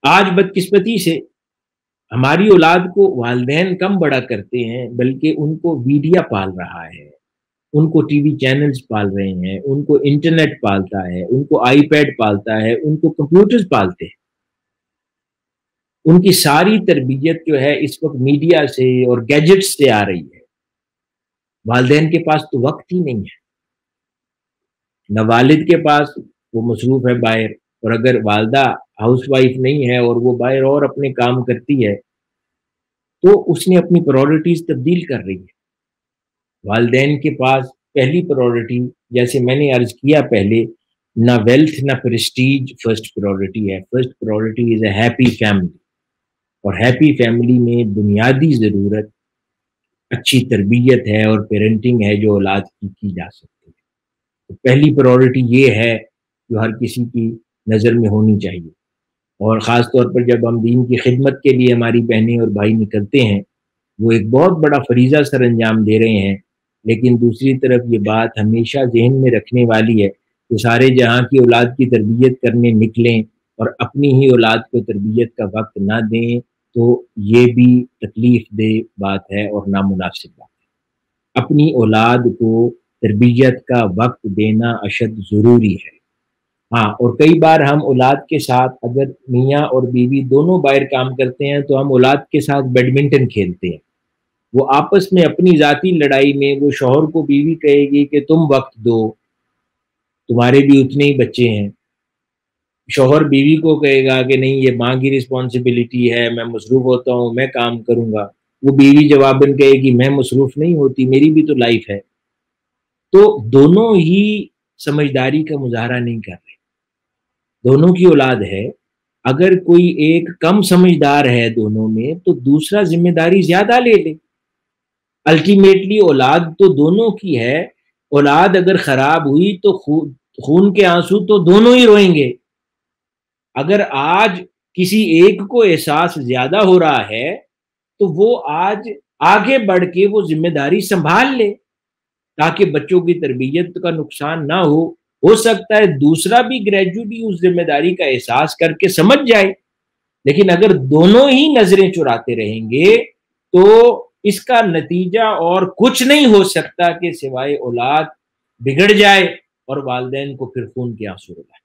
آج بدقسمتی سے ہماری اولاد کو والدین کم بڑا کرتے ہیں، بلکہ ان کو میڈیا پال رہا ہے، ان کو ٹی وی چینلز پال رہے ہیں، ان کو انٹرنیٹ پالتا ہے، ان کو آئی پیڈ پالتا ہے، ان کو کمپیوٹرز پالتے ہیں۔ ان کی ساری تربیت جو ہے اس وقت میڈیا سے اور گیجٹس سے آ رہی ہے۔ والدین کے پاس تو وقت ہی نہیں ہے، نہ والد کے پاس، وہ مصروف ہے باہر، اور اگر والدہ ہاؤس وائف نہیں ہے اور وہ باہر اور اپنے کام کرتی ہے تو اس نے اپنی پرائورٹیز تبدیل کر رہی ہے۔ والدین کے پاس پہلی پرائورٹی، جیسے میں نے عرض کیا پہلے، نہ ویلتھ نہ پریسٹیج فرسٹ پرائورٹی ہے، first priority is a happy family, اور ہیپی فیملی میں بنیادی ضرورت اچھی تربیت ہے اور پیرنٹنگ ہے جو اولاد کی جا سکتی ہے۔ تو پہلی پرائورٹی یہ ہے جو ہر کسی کی نظر میں ہونی چاہیے، اور خاص طور پر جب ہم دین کی خدمت کے لیے ہماری بہنیں اور بھائی نکلتے ہیں، وہ ایک بہت بڑا فریضہ سر انجام دے رہے ہیں، لیکن دوسری طرف یہ بات ہمیشہ ذہن میں رکھنے والی ہے کہ سارے جہاں کی اولاد کی تربیت کرنے نکلیں اور اپنی ہی اولاد کو تربیت کا وقت نہ دیں، تو یہ بھی تکلیف دہ بات ہے اور نامناسب بات ہے۔ اپنی اولاد کو تربیت کا وقت دینا اشد ضروری ہے۔ ہاں، اور کئی بار ہم اولاد کے ساتھ، اگر میاں اور بیوی دونوں باہر کام کرتے ہیں، تو ہم اولاد کے ساتھ بیڈمنٹن کھیلتے ہیں۔ وہ آپس میں اپنی ذاتی لڑائی میں وہ شوہر کو بیوی کہے گی کہ تم وقت دو، تمہارے بھی اتنے ہی بچے ہیں۔ شوہر بیوی کو کہے گا کہ نہیں، یہ ماں کی رسپانسبلٹی ہے، میں مصروف ہوتا ہوں، میں کام کروں گا۔ وہ بیوی جواباً کہے گی میں مصروف نہیں ہوتی، میری بھی تو لائف ہے۔ تو دونوں ہی سمجھداری کا مظاہرہ نہیں کر رہے، دونوں کی اولاد ہے۔ اگر کوئی ایک کم سمجھدار ہے دونوں میں، تو دوسرا ذمہ داری زیادہ لے لے۔ الٹیمیٹلی اولاد تو دونوں کی ہے، اولاد اگر خراب ہوئی تو خون کے آنسو تو دونوں ہی روئیں گے۔ اگر آج کسی ایک کو احساس زیادہ ہو رہا ہے تو وہ آج آگے بڑھ کے وہ ذمہ داری سنبھال لے، تاکہ بچوں کی تربیت کا نقصان نہ ہو سکتا ہے دوسرا بھی گریجولی اس ذمہ داری کا احساس کر کے سمجھ جائے۔ لیکن اگر دونوں ہی نظریں چراتے رہیں گے تو اس کا نتیجہ اور کچھ نہیں ہو سکتا کہ سوائے اولاد بگڑ جائے اور والدین کو پھر خون کے آنسو رلائے۔